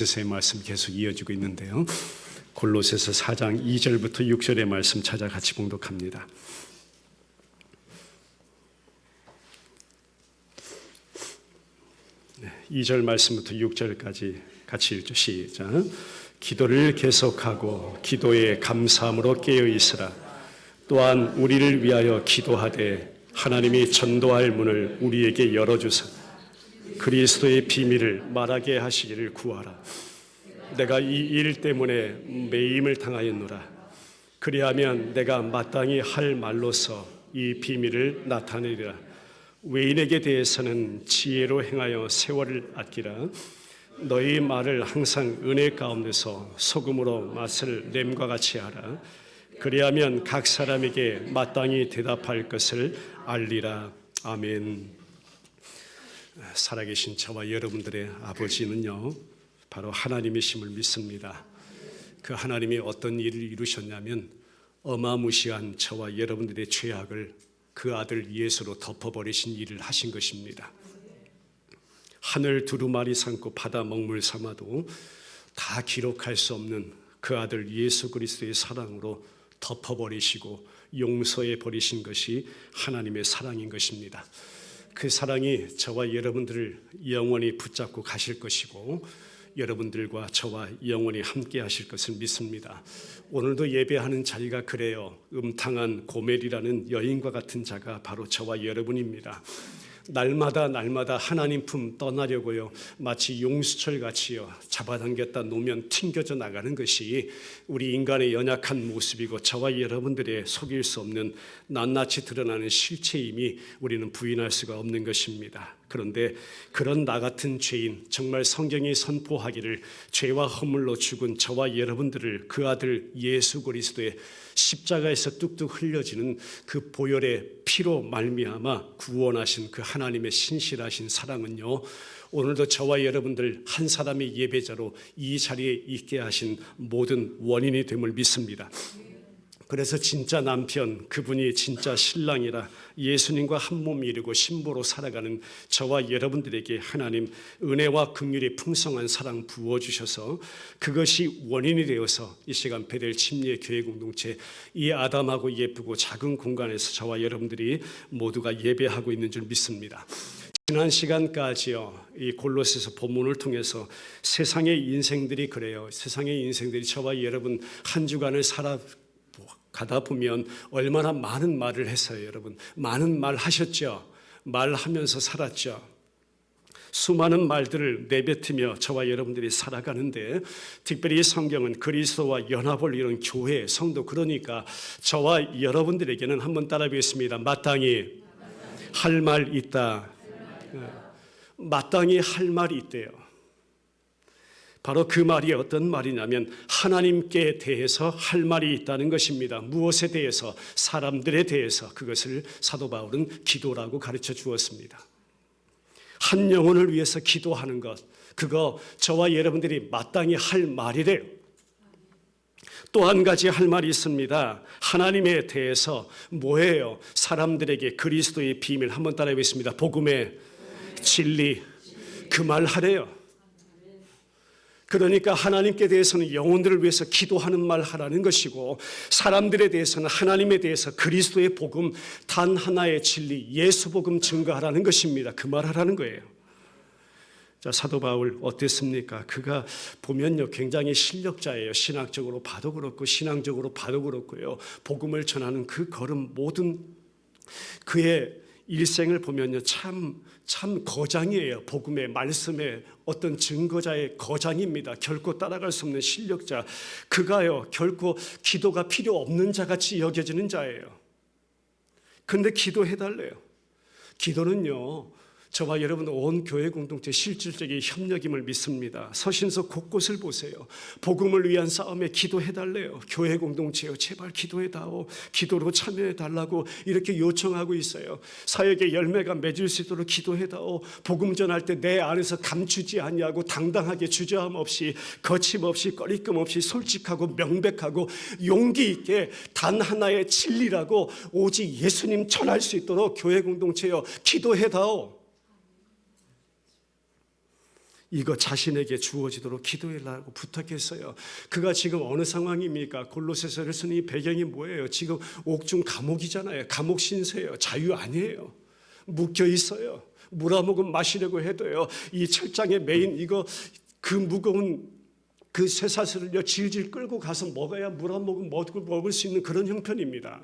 의 말씀 계속 이어지고 있는데요. 골로새서 4장 2절부터 6절의 말씀 찾아 같이 봉독합니다. 네, 2절 말씀부터 6절까지 같이 읽죠. 시작. 기도를 계속하고 기도에 감사함으로 깨어 있으라. 또한 우리를 위하여 기도하되 하나님이 전도할 문을 우리에게 열어주사 그리스도의 비밀을 말하게 하시기를 구하라. 내가 이 일 때문에 매임을 당하였노라. 그리하면 내가 마땅히 할 말로서 이 비밀을 나타내리라. 외인에게 대해서는 지혜로 행하여 세월을 아끼라. 너희 말을 항상 은혜 가운데서 소금으로 맛을 냄과 같이 하라. 그리하면 각 사람에게 마땅히 대답할 것을 알리라. 아멘. 살아계신 저와 여러분들의 아버지는요, 바로 하나님이심을 믿습니다. 그 하나님이 어떤 일을 이루셨냐면 어마무시한 저와 여러분들의 죄악을 그 아들 예수로 덮어버리신 일을 하신 것입니다. 하늘 두루마리 삼고 바다 먹물 삼아도 다 기록할 수 없는 그 아들 예수 그리스도의 사랑으로 덮어버리시고 용서해 버리신 것이 하나님의 사랑인 것입니다. 그 사랑이 저와 여러분들을 영원히 붙잡고 가실 것이고 여러분들과 저와 영원히 함께 하실 것을 믿습니다. 오늘도 예배하는 자리가 그래요. 음탕한 고멜이라는 여인과 같은 자가 바로 저와 여러분입니다. 날마다 하나님 품 떠나려고요, 마치 용수철같이요 잡아당겼다 놓으면 튕겨져 나가는 것이 우리 인간의 연약한 모습이고 저와 여러분들의 속일 수 없는 낱낱이 드러나는 실체임이 우리는 부인할 수가 없는 것입니다. 그런데 그런 나 같은 죄인, 정말 성경이 선포하기를 죄와 허물로 죽은 저와 여러분들을 그 아들 예수 그리스도의 십자가에서 뚝뚝 흘려지는 그 보혈의 피로 말미암아 구원하신 그 하나님의 신실하신 사랑은요, 오늘도 저와 여러분들 한 사람의 예배자로 이 자리에 있게 하신 모든 원인이 됨을 믿습니다. 그래서 진짜 남편, 그분이 진짜 신랑이라 예수님과 한 몸이 이루고 신부로 살아가는 저와 여러분들에게 하나님 은혜와 긍휼의 풍성한 사랑 부어주셔서 그것이 원인이 되어서 이 시간 베델 침례 교회 공동체 이 아담하고 예쁘고 작은 공간에서 저와 여러분들이 모두가 예배하고 있는 줄 믿습니다. 지난 시간까지요, 이 골로새서 본문을 통해서 세상의 인생들이 그래요. 세상의 인생들이 저와 여러분 한 주간을 가다 보면 얼마나 많은 말을 했어요. 여러분 많은 말 하셨죠. 말하면서 살았죠. 수많은 말들을 내뱉으며 저와 여러분들이 살아가는데, 특별히 성경은 그리스도와 연합을 이룬 교회, 성도, 그러니까 저와 여러분들에게는 한번 따라하겠습니다. 마땅히 할 말 있다. 마땅히 할 말이 있대요. 바로 그 말이 어떤 말이냐면 하나님께 대해서 할 말이 있다는 것입니다. 무엇에 대해서? 사람들에 대해서. 그것을 사도 바울은 기도라고 가르쳐 주었습니다. 한 영혼을 위해서 기도하는 것, 그거 저와 여러분들이 마땅히 할 말이래요. 또 한 가지 할 말이 있습니다. 하나님에 대해서 뭐예요? 사람들에게 그리스도의 비밀, 한번 따라해보겠습니다. 복음의 진리, 그 말 하래요. 그러니까 하나님께 대해서는 영혼들을 위해서 기도하는 말 하라는 것이고, 사람들에 대해서는 하나님에 대해서 그리스도의 복음, 단 하나의 진리, 예수 복음 증거하라는 것입니다. 그 말 하라는 거예요. 자, 사도 바울 어땠습니까? 그가 보면요 굉장히 실력자예요. 신학적으로 봐도 그렇고 신앙적으로 봐도 그렇고요. 복음을 전하는 그 걸음, 모든 그의 일생을 보면요 참 거장이에요. 복음의 말씀의 어떤 증거자의 거장입니다. 결코 따라갈 수 없는 실력자. 그가요 결코 기도가 필요 없는 자같이 여겨지는 자예요. 그런데 기도해달래요. 기도는요 저와 여러분 온 교회 공동체 실질적인 협력임을 믿습니다. 서신서 곳곳을 보세요. 복음을 위한 싸움에 기도해달래요. 교회 공동체요, 제발 기도해다오, 기도로 참여해달라고 이렇게 요청하고 있어요. 사역의 열매가 맺을 수 있도록 기도해다오. 복음 전할 때 내 안에서 감추지 아니하고 당당하게 주저함 없이, 거침없이, 꺼리낌 없이 솔직하고 명백하고 용기 있게 단 하나의 진리라고 오직 예수님 전할 수 있도록 교회 공동체요 기도해다오. 이거 자신에게 주어지도록 기도해달라고 부탁했어요. 그가 지금 어느 상황입니까? 골로새서를 쓰는 이 배경이 뭐예요? 지금 옥중 감옥이잖아요. 감옥 신세예요. 자유 아니에요. 묶여 있어요. 물 한 모금 마시려고 해도요, 이 철장에 매인 이거 그 무거운 그 쇠사슬을요 질질 끌고 가서 먹어야 물 한 모금 먹을 수 있는 그런 형편입니다.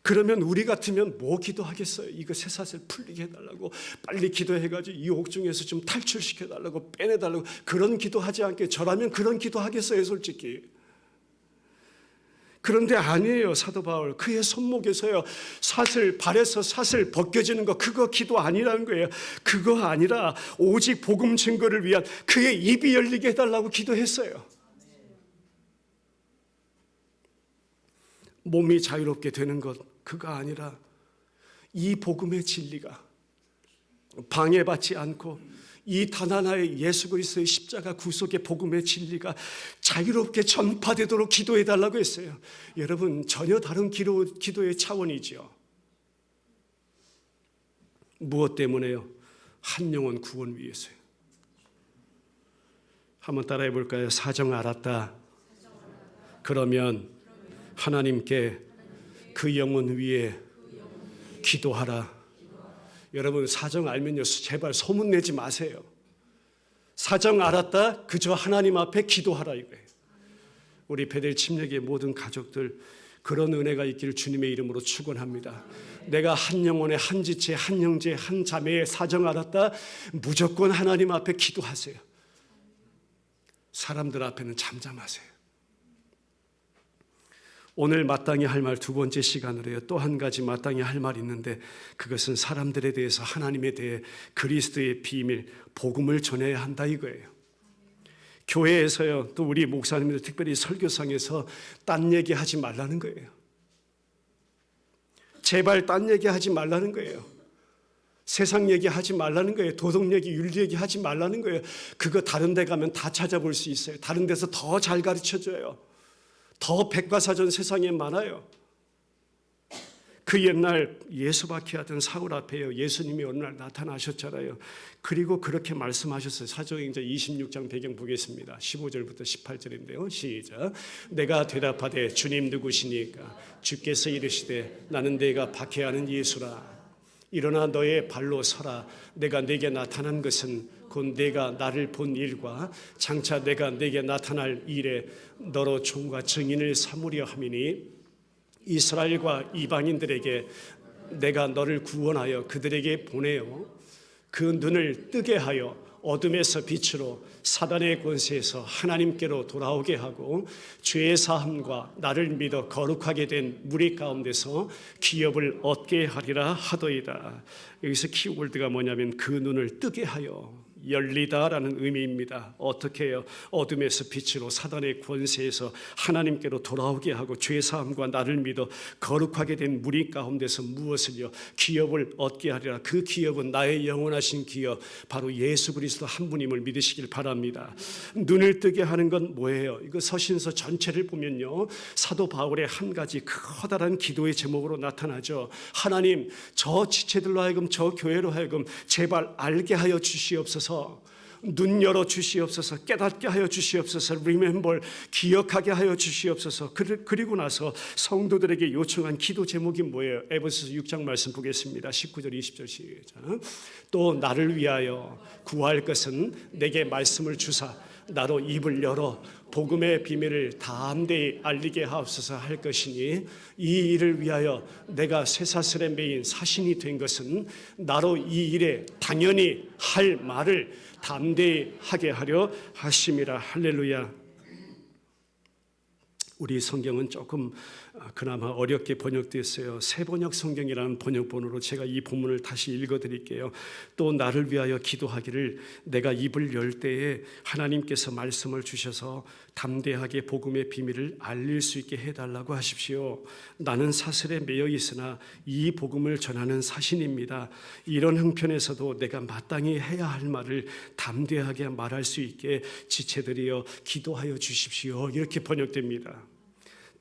그러면 우리 같으면 뭐 기도하겠어요? 이거 쇠사슬 풀리게 해달라고 빨리 기도해가지고 이 옥중에서 좀 탈출시켜달라고 빼내달라고 그런 기도하지 않게 저라면 그런 기도하겠어요, 솔직히. 그런데 아니에요. 사도 바울 그의 손목에서요 발에서 사슬 벗겨지는 거 그거 기도 아니라는 거예요. 그거 아니라 오직 복음 증거를 위한 그의 입이 열리게 해달라고 기도했어요. 몸이 자유롭게 되는 것 그거 아니라 이 복음의 진리가 방해받지 않고 이 단 하나의 예수 그리스도의 십자가 구속의 복음의 진리가 자유롭게 전파되도록 기도해달라고 했어요. 여러분 전혀 다른 기도의 차원이죠. 무엇 때문에요? 한 영혼 구원 위해서요. 한번 따라해 볼까요? 사정 알았다. 그러면 하나님께 그 영혼 위에 기도하라. 여러분 사정 알면요 제발 소문내지 마세요. 사정 알았다 그저 하나님 앞에 기도하라 이거예요. 우리 베델 침례교회 모든 가족들 그런 은혜가 있기를 주님의 이름으로 축원합니다. 내가 한 영혼의 한 지체 한 형제 한 자매의 사정 알았다 무조건 하나님 앞에 기도하세요. 사람들 앞에는 잠잠하세요. 오늘 마땅히 할 말 두 번째 시간으로요. 또 한 가지 마땅히 할 말이 있는데 그것은 사람들에 대해서 하나님에 대해 그리스도의 비밀, 복음을 전해야 한다 이거예요. 교회에서요. 또 우리 목사님들 특별히 설교상에서 딴 얘기하지 말라는 거예요. 제발 딴 얘기하지 말라는 거예요. 세상 얘기하지 말라는 거예요. 도덕 얘기, 윤리 얘기하지 말라는 거예요. 그거 다른 데 가면 다 찾아볼 수 있어요. 다른 데서 더 잘 가르쳐줘요. 더 백과사전 세상에 많아요. 그 옛날 예수 박해하던 사울 앞에요. 예수님이 어느 날 나타나셨잖아요. 그리고 그렇게 말씀하셨어요. 사도행전 26장 배경 보겠습니다. 15절부터 18절인데요. 시작. 내가 대답하되 주님 누구시니까? 주께서 이르시되 나는 내가 박해하는 예수라. 일어나 너의 발로 서라. 내가 네게 나타난 것은 곧 내가 나를 본 일과 장차 내가 네게 나타날 일에 너로 종과 증인을 삼으려 함이니 이스라엘과 이방인들에게 내가 너를 구원하여 그들에게 보내어 그 눈을 뜨게 하여 어둠에서 빛으로 사단의 권세에서 하나님께로 돌아오게 하고 죄의 사함과 나를 믿어 거룩하게 된 무리 가운데서 기업을 얻게 하리라 하더이다. 여기서 키워드가 뭐냐면 그 눈을 뜨게 하여 열리다라는 의미입니다. 어떻게 해요? 어둠에서 빛으로 사단의 권세에서 하나님께로 돌아오게 하고 죄사함과 나를 믿어 거룩하게 된 무리 가운데서 무엇을요? 기업을 얻게 하리라. 그 기업은 나의 영원하신 기업 바로 예수 그리스도 한 분임을 믿으시길 바랍니다. 눈을 뜨게 하는 건 뭐예요? 이거 서신서 전체를 보면요 사도 바울의 한 가지 커다란 기도의 제목으로 나타나죠. 하나님 저 지체들로 하여금 저 교회로 하여금 제발 알게 하여 주시옵소서. 눈 열어 주시옵소서. 깨닫게 하여 주시옵소서. remember 기억하게 하여 주시옵소서. 그리고 나서 성도들에게 요청한 기도 제목이 뭐예요? 에베소서 6장 말씀 보겠습니다. 19절 20절 시작. 또 나를 위하여 구할 것은 내게 말씀을 주사 나로 입을 열어 복음의 비밀을 담대히 알리게 하옵소서 할 것이니 이 일을 위하여 내가 쇠사슬에 매인 사신이 된 것은 나로 이 일에 당연히 할 말을 담대히 하게 하려 하심이라. 할렐루야. 우리 성경은 조금 그나마 어렵게 번역됐어요. 새번역 성경이라는 번역본으로 제가 이 본문을 다시 읽어드릴게요. 또 나를 위하여 기도하기를 내가 입을 열 때에 하나님께서 말씀을 주셔서 담대하게 복음의 비밀을 알릴 수 있게 해달라고 하십시오. 나는 사슬에 매여 있으나 이 복음을 전하는 사신입니다. 이런 형편에서도 내가 마땅히 해야 할 말을 담대하게 말할 수 있게 지체들이여 기도하여 주십시오. 이렇게 번역됩니다.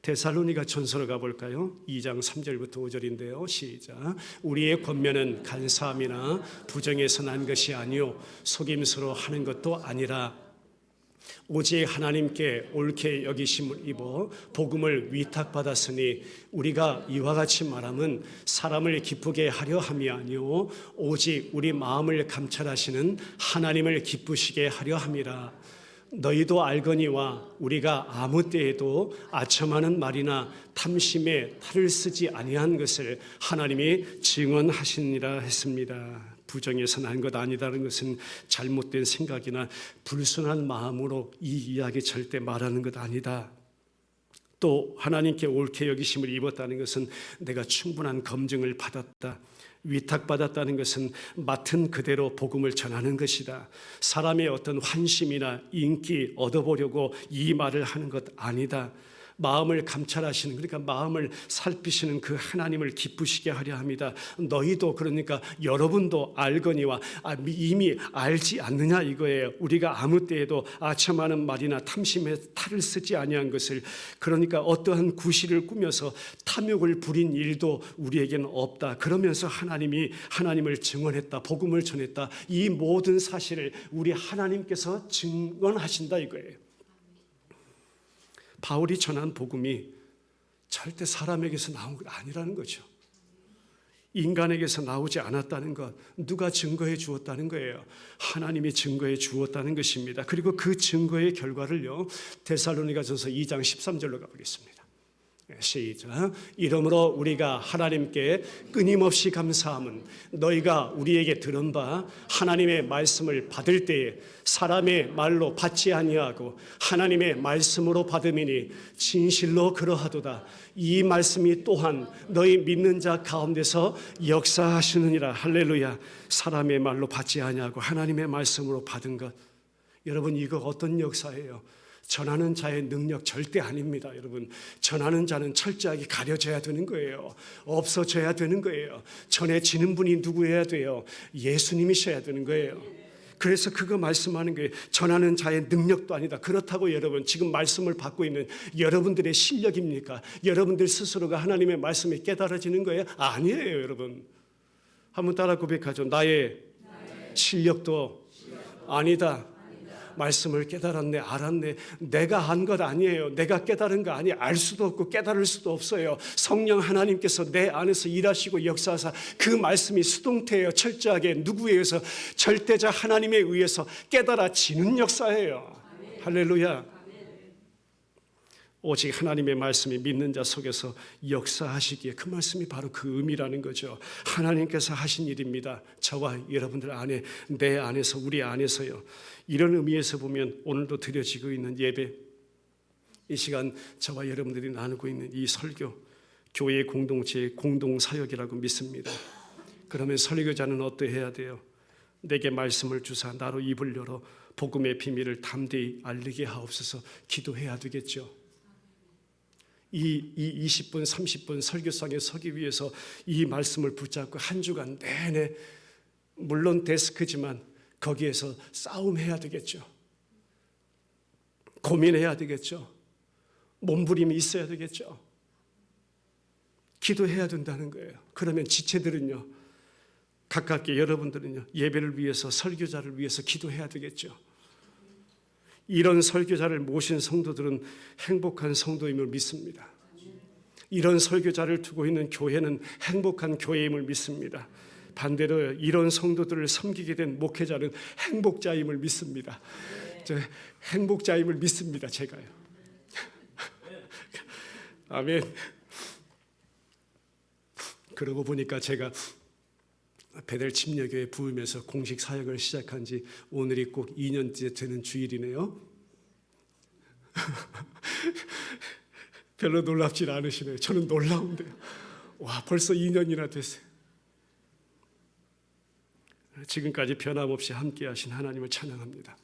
데살로니가 전서로 가볼까요? 2장 3절부터 5절인데요. 시작. 우리의 권면은 간사함이나 부정에서 난 것이 아니요 속임수로 하는 것도 아니라 오직 하나님께 옳게 여기심을 입어 복음을 위탁받았으니 우리가 이와 같이 말함은 사람을 기쁘게 하려 함이 아니요 오직 우리 마음을 감찰하시는 하나님을 기쁘시게 하려 함이라. 너희도 알거니와 우리가 아무 때에도 아첨하는 말이나 탐심에 탈을 쓰지 아니한 것을 하나님이 증언하시니라 했습니다. 부정에서 난 것 아니다는 것은 잘못된 생각이나 불순한 마음으로 이 이야기 절대 말하는 것 아니다. 또 하나님께 옳게 여기심을 입었다는 것은 내가 충분한 검증을 받았다. 위탁받았다는 것은 맡은 그대로 복음을 전하는 것이다. 사람의 어떤 환심이나 인기 얻어보려고 이 말을 하는 것 아니다. 마음을 감찰하시는, 그러니까 마음을 살피시는 그 하나님을 기쁘시게 하려 합니다. 너희도, 그러니까 여러분도 알거니와 이미 알지 않느냐 이거예요. 우리가 아무 때에도 아첨하는 말이나 탐심에 탈을 쓰지 아니한 것을, 그러니까 어떠한 구실을 꾸며서 탐욕을 부린 일도 우리에게는 없다. 그러면서 하나님을 증언했다. 복음을 전했다. 이 모든 사실을 우리 하나님께서 증언하신다 이거예요. 바울이 전한 복음이 절대 사람에게서 나온 것 아니라는 거죠. 인간에게서 나오지 않았다는 것, 누가 증거해 주었다는 거예요. 하나님이 증거해 주었다는 것입니다. 그리고 그 증거의 결과를요, 데살로니가전서 2장 13절로 가보겠습니다. 시작. 이러므로 우리가 하나님께 끊임없이 감사함은 너희가 우리에게 들은 바 하나님의 말씀을 받을 때에 사람의 말로 받지 아니하고 하나님의 말씀으로 받음이니 진실로 그러하도다. 이 말씀이 또한 너희 믿는 자 가운데서 역사하시느니라. 할렐루야. 사람의 말로 받지 아니하고 하나님의 말씀으로 받은 것, 여러분 이거 어떤 역사예요? 전하는 자의 능력 절대 아닙니다. 여러분, 전하는 자는 철저하게 가려져야 되는 거예요. 없어져야 되는 거예요. 전해지는 분이 누구여야 돼요? 예수님이셔야 되는 거예요. 그래서 그거 말씀하는 게 전하는 자의 능력도 아니다. 그렇다고 여러분 지금 말씀을 받고 있는 여러분들의 실력입니까? 여러분들 스스로가 하나님의 말씀이 깨달아지는 거예요? 아니에요. 여러분 한번 따라 고백하죠. 나의 실력도 아니다. 말씀을 깨달았네, 알았네. 내가 한 것 아니에요. 내가 깨달은 거 아니에요. 알 수도 없고 깨달을 수도 없어요. 성령 하나님께서 내 안에서 일하시고 역사하사 그 말씀이 수동태예요. 철저하게 누구에 의해서? 절대자 하나님에 의해서 깨달아지는 역사예요. 할렐루야. 오직 하나님의 말씀이 믿는 자 속에서 역사하시기에, 그 말씀이 바로 그 의미라는 거죠. 하나님께서 하신 일입니다. 저와 여러분들 안에, 내 안에서, 우리 안에서요. 이런 의미에서 보면 오늘도 드려지고 있는 예배, 이 시간 저와 여러분들이 나누고 있는 이 설교, 교회 공동체의 공동사역이라고 믿습니다. 그러면 설교자는 어떠해야 돼요? 내게 말씀을 주사 나로 입을 열어 복음의 비밀을 담대히 알리게 하옵소서. 기도해야 되겠죠. 이 20분, 30분 설교상에 서기 위해서 이 말씀을 붙잡고 한 주간 내내, 물론 데스크지만 거기에서 싸움해야 되겠죠. 고민해야 되겠죠. 몸부림이 있어야 되겠죠. 기도해야 된다는 거예요. 그러면 지체들은요, 가깝게 여러분들은요, 예배를 위해서, 설교자를 위해서 기도해야 되겠죠. 이런 설교자를 모신 성도들은 행복한 성도임을 믿습니다. 이런 설교자를 두고 있는 교회는 행복한 교회임을 믿습니다. 반대로 이런 성도들을 섬기게 된 목회자는 행복자임을 믿습니다. 저 행복자임을 믿습니다. 제가요. 아멘. 그러고 보니까 제가 베델 침례교회 부임해서 공식 사역을 시작한 지 오늘이 꼭 2년째 되는 주일이네요. 별로 놀랍지 않으시네요. 저는 놀라운데요. 와, 벌써 2년이나 됐어요. 지금까지 변함없이 함께 하신 하나님을 찬양합니다.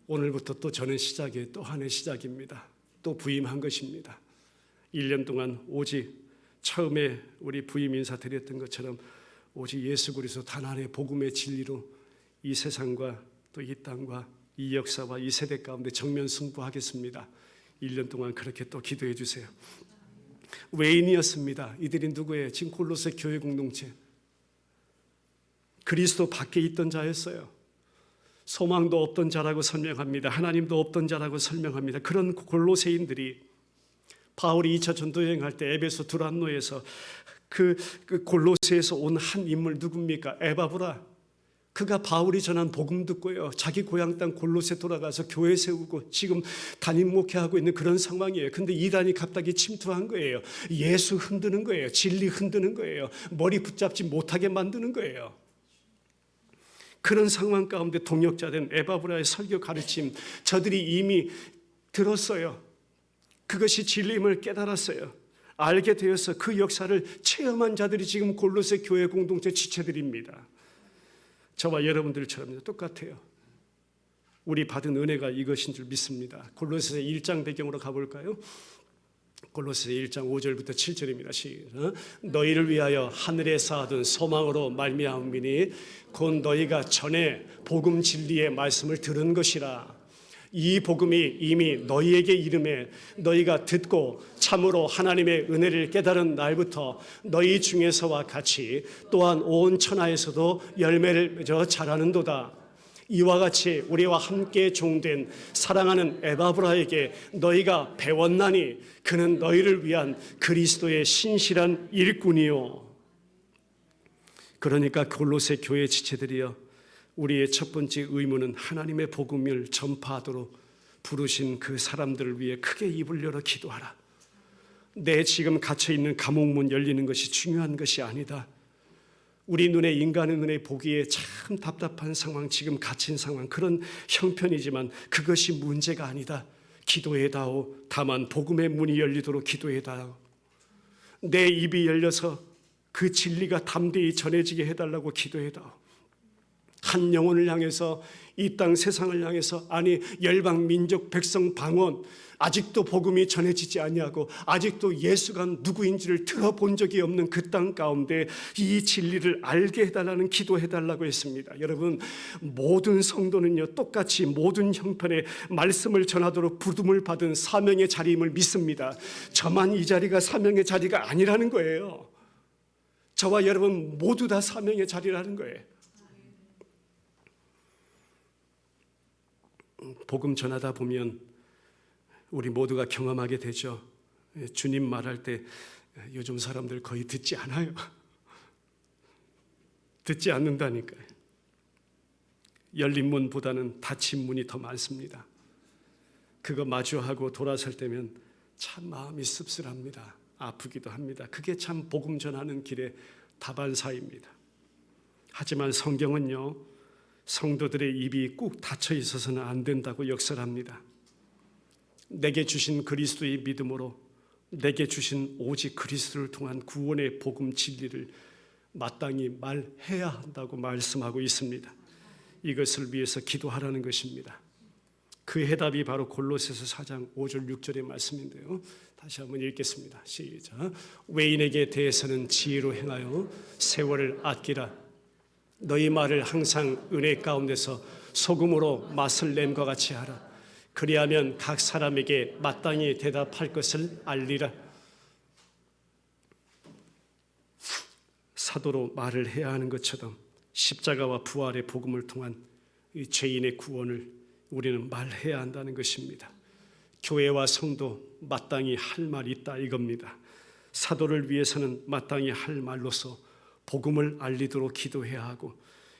오늘부터 또 저는 시작이에요. 또 한 해 시작입니다. 또 부임한 것입니다. 1년 동안 오직 처음에 우리 부임 인사 드렸던 것처럼 오직 예수 그리스도 단 하나의 복음의 진리로 이 세상과 또 이 땅과 이 역사와 이 세대 가운데 정면 승부하겠습니다. 1년 동안 그렇게 또 기도해 주세요. 외인이었습니다. 이들이 누구예요? 지금 골로새 교회 공동체. 그리스도 밖에 있던 자였어요. 소망도 없던 자라고 설명합니다. 하나님도 없던 자라고 설명합니다. 그런 골로새인들이 바울이 2차 전도 여행할 때 에베소 두란노에서 그 골로새에서 온 한 인물 누굽니까? 에바브라. 그가 바울이 전한 복음 듣고요, 자기 고향 땅 골로새 돌아가서 교회 세우고 지금 담임 목회하고 있는 그런 상황이에요. 근데 이단이 갑자기 침투한 거예요. 예수 흔드는 거예요. 진리 흔드는 거예요. 머리 붙잡지 못하게 만드는 거예요. 그런 상황 가운데 동역자된 에바브라의 설교 가르침, 저들이 이미 들었어요. 그것이 진리임을 깨달았어요. 알게 되어서 그 역사를 체험한 자들이 지금 골로새 교회 공동체 지체들입니다. 저와 여러분들처럼 똑같아요. 우리 받은 은혜가 이것인 줄 믿습니다. 골로새 1장 배경으로 가볼까요? 골로새 1장 5절부터 7절입니다. 시작. 너희를 위하여 하늘에 쌓아둔 소망으로 말미암으니 곧 너희가 전에 복음 진리의 말씀을 들은 것이라. 이 복음이 이미 너희에게 이름에 너희가 듣고 참으로 하나님의 은혜를 깨달은 날부터 너희 중에서와 같이 또한 온 천하에서도 열매를 맺어 자라는도다. 이와 같이 우리와 함께 종된 사랑하는 에바브라에게 너희가 배웠나니 그는 너희를 위한 그리스도의 신실한 일꾼이요. 그러니까 골로새 교회 지체들이여, 우리의 첫 번째 의무는 하나님의 복음을 전파하도록 부르신 그 사람들을 위해 크게 입을 열어 기도하라. 내 지금 갇혀있는 감옥문 열리는 것이 중요한 것이 아니다. 우리 눈에, 인간의 눈에 보기에 참 답답한 상황, 지금 갇힌 상황, 그런 형편이지만 그것이 문제가 아니다. 기도해다오. 다만 복음의 문이 열리도록 기도해다오. 내 입이 열려서 그 진리가 담대히 전해지게 해달라고 기도해다오. 한 영혼을 향해서, 이 땅 세상을 향해서, 아니 열방 민족 백성 방언, 아직도 복음이 전해지지 아니하고 아직도 예수가 누구인지를 들어본 적이 없는 그 땅 가운데 이 진리를 알게 해달라는 기도해달라고 했습니다. 여러분, 모든 성도는요 똑같이 모든 형편에 말씀을 전하도록 부름을 받은 사명의 자리임을 믿습니다. 저만 이 자리가 사명의 자리가 아니라는 거예요. 저와 여러분 모두 다 사명의 자리라는 거예요. 복음 전하다 보면 우리 모두가 경험하게 되죠. 주님 말할 때 요즘 사람들 거의 듣지 않아요. 듣지 않는다니까요. 열린 문보다는 닫힌 문이 더 많습니다. 그거 마주하고 돌아설 때면 참 마음이 씁쓸합니다. 아프기도 합니다. 그게 참 복음 전하는 길의 다반사입니다. 하지만 성경은요, 성도들의 입이 꾹 닫혀 있어서는 안 된다고 역설합니다. 내게 주신 그리스도의 믿음으로, 내게 주신 오직 그리스도를 통한 구원의 복음 진리를 마땅히 말해야 한다고 말씀하고 있습니다. 이것을 위해서 기도하라는 것입니다. 그 해답이 바로 골로새서 4장 5절 6절의 말씀인데요. 다시 한번 읽겠습니다. 시작. 외인에게 대해서는 지혜로 행하여 세월을 아끼라. 너희 말을 항상 은혜 가운데서 소금으로 맛을 냄과 같이 하라. 그리하면 각 사람에게 마땅히 대답할 것을 알리라. 사도로 말을 해야 하는 것처럼 십자가와 부활의 복음을 통한 이 죄인의 구원을 우리는 말해야 한다는 것입니다. 교회와 성도 마땅히 할 말이 있다 이겁니다. 사도를 위해서는 마땅히 할 말로서 복음을 알리도록 기도해야 하고,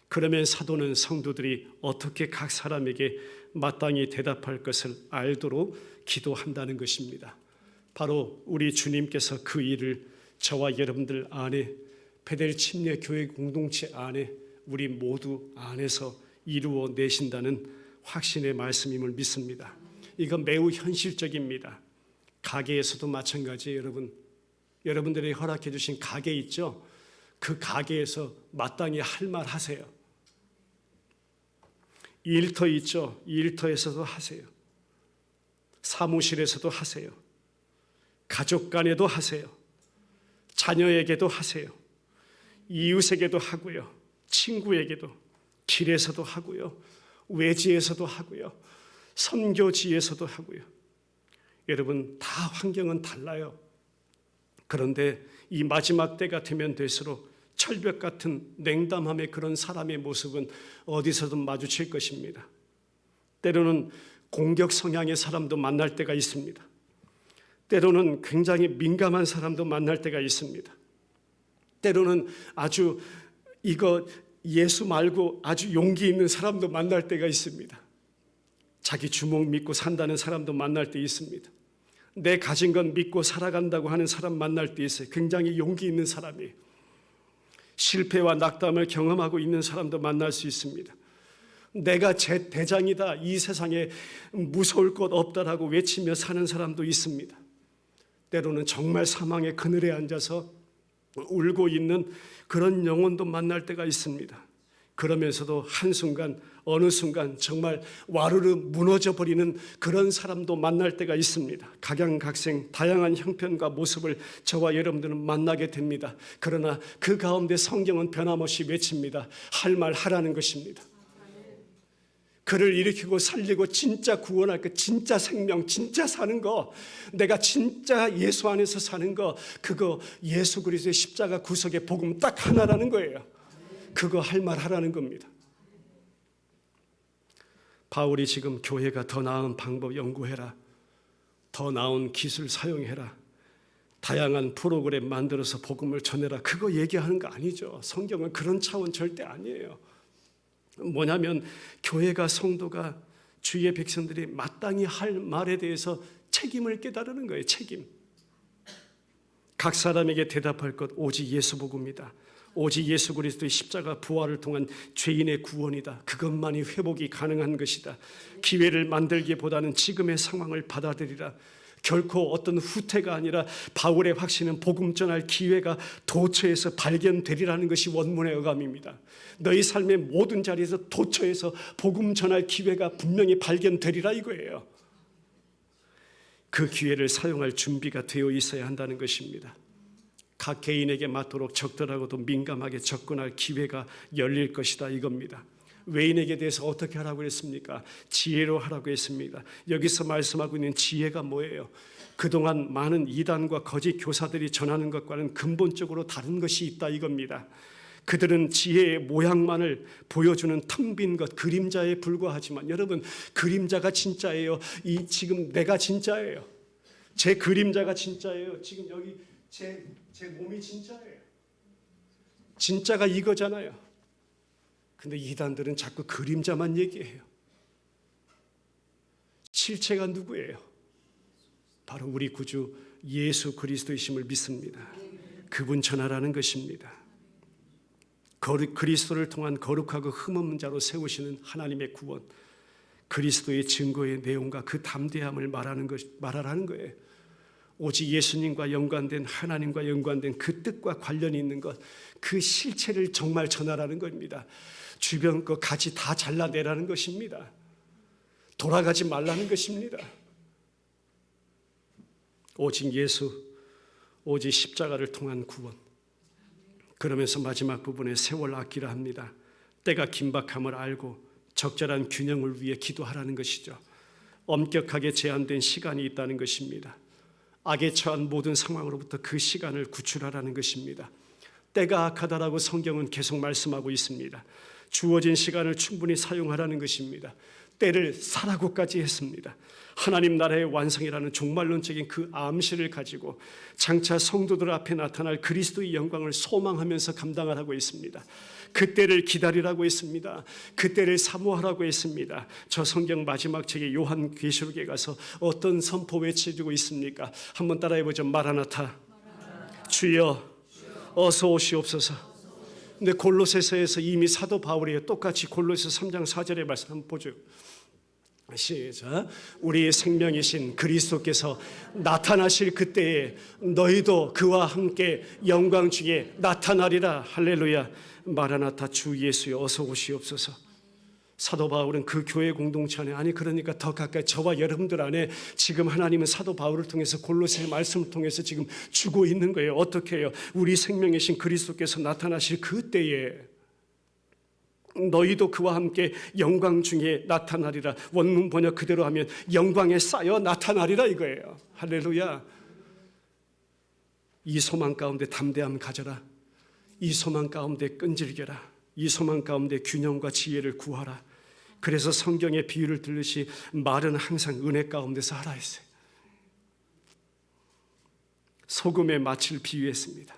그러면 사도는 성도들이 어떻게 각 사람에게 마땅히 대답할 것을 알도록 기도한다는 것입니다. 바로 우리 주님께서 그 일을 저와 여러분들 안에, 베델 침례 교회 공동체 안에, 우리 모두 안에서 이루어 내신다는 확신의 말씀임을 믿습니다. 이건 매우 현실적입니다. 가게에서도 마찬가지예요. 여러분들이 허락해 주신 가게 있죠? 그 가게에서 마땅히 할 말 하세요. 일터 있죠? 일터에서도 하세요. 사무실에서도 하세요. 가족 간에도 하세요. 자녀에게도 하세요. 이웃에게도 하고요. 친구에게도, 길에서도 하고요. 외지에서도 하고요. 선교지에서도 하고요. 여러분, 다 환경은 달라요. 그런데 이 마지막 때가 되면 될수록 철벽 같은 냉담함의 그런 사람의 모습은 어디서든 마주칠 것입니다. 때로는 공격 성향의 사람도 만날 때가 있습니다. 때로는 굉장히 민감한 사람도 만날 때가 있습니다. 때로는 아주 예수 말고 아주 용기 있는 사람도 만날 때가 있습니다. 자기 주먹 믿고 산다는 사람도 만날 때 있습니다. 내 가진 건 믿고 살아간다고 하는 사람 만날 때 있어요. 굉장히 용기 있는 사람이에요. 실패와 낙담을 경험하고 있는 사람도 만날 수 있습니다. 내가 제 대장이다, 이 세상에 무서울 것 없다라고 외치며 사는 사람도 있습니다. 때로는 정말 사망의 그늘에 앉아서 울고 있는 그런 영혼도 만날 때가 있습니다. 그러면서도 한순간 어느 순간 정말 와르르 무너져 버리는 그런 사람도 만날 때가 있습니다. 각양각색 다양한 형편과 모습을 저와 여러분들은 만나게 됩니다. 그러나 그 가운데 성경은 변함없이 외칩니다. 할 말 하라는 것입니다. 그를 일으키고 살리고 진짜 구원할 것, 진짜 생명, 진짜 사는 거, 내가 진짜 예수 안에서 사는 거, 그거 예수 그리스도의 십자가 구속의 복음 딱 하나라는 거예요. 그거 할 말 하라는 겁니다. 바울이 지금 교회가 더 나은 방법 연구해라, 더 나은 기술 사용해라, 다양한 프로그램 만들어서 복음을 전해라, 그거 얘기하는 거 아니죠. 성경은 그런 차원 절대 아니에요. 뭐냐면 교회가, 성도가, 주의 백성들이 마땅히 할 말에 대해서 책임을 깨달으는 거예요. 책임. 각 사람에게 대답할 것 오직 예수 복음이다. 오직 예수 그리스도의 십자가 부활을 통한 죄인의 구원이다. 그것만이 회복이 가능한 것이다. 기회를 만들기보다는 지금의 상황을 받아들이라. 결코 어떤 후퇴가 아니라 바울의 확신은 복음 전할 기회가 도처에서 발견되리라는 것이 원문의 어감입니다. 너희 삶의 모든 자리에서 도처에서 복음 전할 기회가 분명히 발견되리라 이거예요. 그 기회를 사용할 준비가 되어 있어야 한다는 것입니다. 각 개인에게 맞도록 적절하고도 민감하게 접근할 기회가 열릴 것이다 이겁니다. 외인에게 대해서 어떻게 하라고 했습니까? 지혜로 하라고 했습니다. 여기서 말씀하고 있는 지혜가 뭐예요? 그동안 많은 이단과 거짓 교사들이 전하는 것과는 근본적으로 다른 것이 있다 이겁니다. 그들은 지혜의 모양만을 보여주는 텅 빈 것, 그림자에 불과하지만 여러분, 그림자가 진짜예요. 지금 내가 진짜예요. 제 그림자가 진짜예요. 지금 여기 제 몸이 진짜예요. 진짜가 이거잖아요. 근데 이단들은 자꾸 그림자만 얘기해요. 실체가 누구예요? 바로 우리 구주 예수 그리스도이심을 믿습니다. 그분 전하라는 것입니다. 그리스도를 통한 거룩하고 흠없는 자로 세우시는 하나님의 구원, 그리스도의 증거의 내용과 그 담대함을 말하라는 거예요. 오직 예수님과 연관된, 하나님과 연관된 그 뜻과 관련이 있는 것, 그 실체를 정말 전하라는 겁니다. 주변 거 가지 다 잘라내라는 것입니다. 돌아가지 말라는 것입니다. 오직 예수, 오직 십자가를 통한 구원. 그러면서 마지막 부분에 세월 아끼라 합니다. 때가 긴박함을 알고 적절한 균형을 위해 기도하라는 것이죠. 엄격하게 제한된 시간이 있다는 것입니다. 악에 처한 모든 상황으로부터 그 시간을 구출하라는 것입니다. 때가 악하다라고 성경은 계속 말씀하고 있습니다. 주어진 시간을 충분히 사용하라는 것입니다. 때를 사라고까지 했습니다. 하나님 나라의 완성이라는 종말론적인 그 암시를 가지고 장차 성도들 앞에 나타날 그리스도의 영광을 소망하면서 감당하라고 했습니다. 그때를 기다리라고 했습니다. 그때를 사모하라고 했습니다. 저 성경 마지막 책의 요한계시록에 가서 어떤 선포 외치고 있습니까? 한번 따라해보죠. 마라나타, 주여 어서 오시옵소서. 근데 골로새서에서 이미 사도 바울이 똑같이 골로새 3장 4절의 말씀 한번 보죠. 시작. 우리의 생명이신 그리스도께서 나타나실 그때에 너희도 그와 함께 영광 중에 나타나리라. 할렐루야. 마라나타, 주 예수여 어서 오시옵소서. 사도 바울은 그 교회 공동체 안에, 아니 그러니까 더 가까이 저와 여러분들 안에 지금 하나님은 사도 바울을 통해서 골로새 말씀을 통해서 지금 주고 있는 거예요. 어떻게 해요? 우리 생명이신 그리스도께서 나타나실 그때에 너희도 그와 함께 영광 중에 나타나리라. 원문 번역 그대로 하면 영광에 쌓여 나타나리라 이거예요. 할렐루야. 이 소망 가운데 담대함 가져라. 이 소망 가운데 끈질겨라. 이 소망 가운데 균형과 지혜를 구하라. 그래서 성경의 비유를 들으시 말은 항상 은혜 가운데서 하라 했어요. 소금의 맛을 비유했습니다.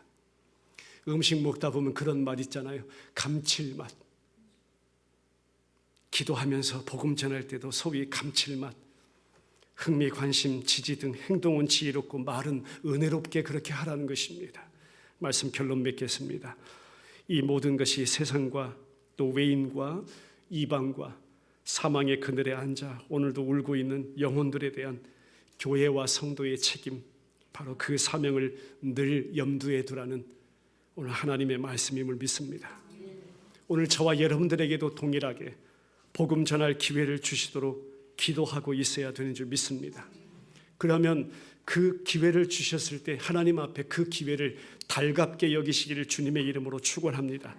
음식 먹다 보면 그런 말 있잖아요. 감칠맛. 기도하면서 복음 전할 때도 소위 감칠맛. 흥미, 관심, 지지 등 행동은 지혜롭고 말은 은혜롭게 그렇게 하라는 것입니다. 말씀 결론 맺겠습니다. 이 모든 것이 세상과 또 외인과 이방과 사망의 그늘에 앉아 오늘도 울고 있는 영혼들에 대한 교회와 성도의 책임, 바로 그 사명을 늘 염두에 두라는 오늘 하나님의 말씀임을 믿습니다. 오늘 저와 여러분들에게도 동일하게 복음 전할 기회를 주시도록 기도하고 있어야 되는 줄 믿습니다. 그러면 그 기회를 주셨을 때 하나님 앞에 그 기회를 달갑게 여기시기를 주님의 이름으로 축원합니다.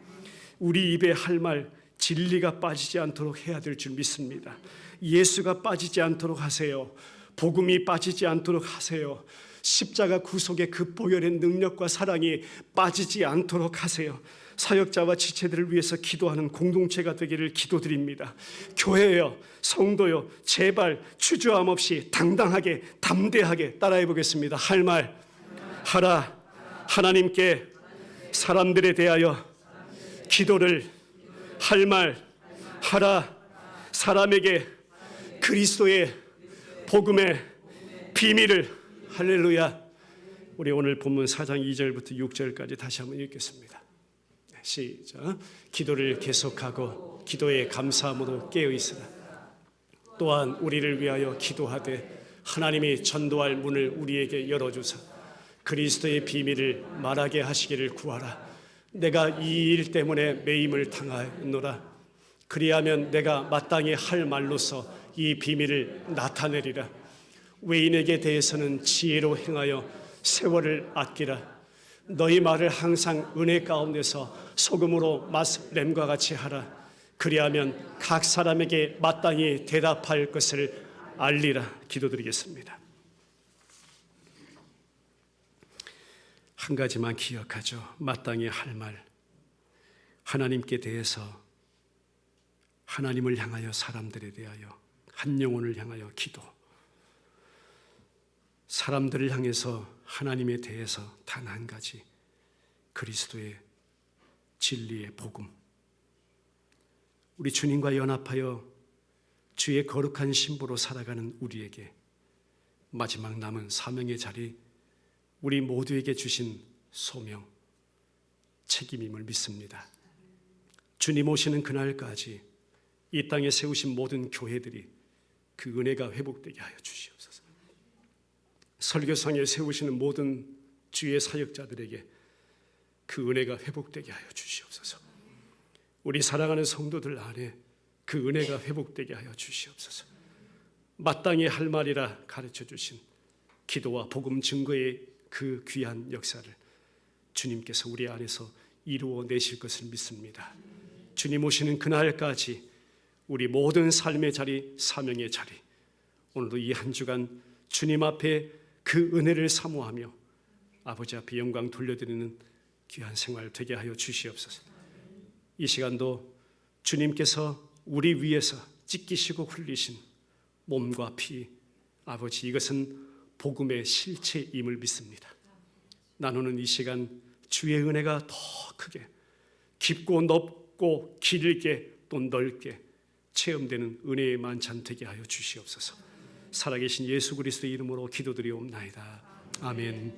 우리 입에 할 말 진리가 빠지지 않도록 해야 될 줄 믿습니다. 예수가 빠지지 않도록 하세요. 복음이 빠지지 않도록 하세요. 십자가 구속의 그 보혈의 능력과 사랑이 빠지지 않도록 하세요. 사역자와 지체들을 위해서 기도하는 공동체가 되기를 기도드립니다. 교회요, 성도요, 제발 주저함 없이 당당하게 담대하게 따라해 보겠습니다. 할 말 하라. 하나님께 사람들에 대하여 기도를 할 말 하라. 사람에게 그리스도의 복음의 비밀을. 할렐루야. 우리 오늘 본문 4장 2절부터 6절까지 다시 한번 읽겠습니다. 시작. 기도를 계속하고 기도에 감사함으로 깨어있으라. 또한 우리를 위하여 기도하되 하나님이 전도할 문을 우리에게 열어주사 그리스도의 비밀을 말하게 하시기를 구하라. 내가 이 일 때문에 매임을 당하노라. 그리하면 내가 마땅히 할 말로서 이 비밀을 나타내리라. 외인에게 대해서는 지혜로 행하여 세월을 아끼라. 너희 말을 항상 은혜 가운데서 소금으로 맛램과 같이 하라. 그리하면 각 사람에게 마땅히 대답할 것을 알리라. 기도드리겠습니다. 한 가지만 기억하죠. 마땅히 할 말. 하나님께 대해서, 하나님을 향하여, 사람들에 대하여, 한 영혼을 향하여 기도. 사람들을 향해서 하나님에 대해서 단 한 가지, 그리스도의 진리의 복음. 우리 주님과 연합하여 주의 거룩한 신부로 살아가는 우리에게 마지막 남은 사명의 자리, 우리 모두에게 주신 소명, 책임임을 믿습니다. 주님 오시는 그날까지 이 땅에 세우신 모든 교회들이 그 은혜가 회복되게 하여 주시옵소서. 설교상에 세우시는 모든 주의 사역자들에게 그 은혜가 회복되게 하여 주시옵소서. 우리 사랑하는 성도들 안에 그 은혜가 회복되게 하여 주시옵소서. 마땅히 할 말이라 가르쳐 주신 기도와 복음 증거의 그 귀한 역사를 주님께서 우리 안에서 이루어 내실 것을 믿습니다. 주님 오시는 그날까지 우리 모든 삶의 자리, 사명의 자리, 오늘도 이 한 주간 주님 앞에 그 은혜를 사모하며 아버지 앞에 영광 돌려드리는 귀한 생활 되게 하여 주시옵소서. 이 시간도 주님께서 우리 위에서 찢기시고 흘리신 몸과 피, 아버지, 이것은 복음의 실체임을 믿습니다. 나누는 이 시간 주의 은혜가 더 크게, 깊고 넓고 길게 또 넓게 체험되는 은혜의 만찬 되게 하여 주시옵소서. 살아계신 예수 그리스도의 이름으로 기도드리옵나이다. 아멘.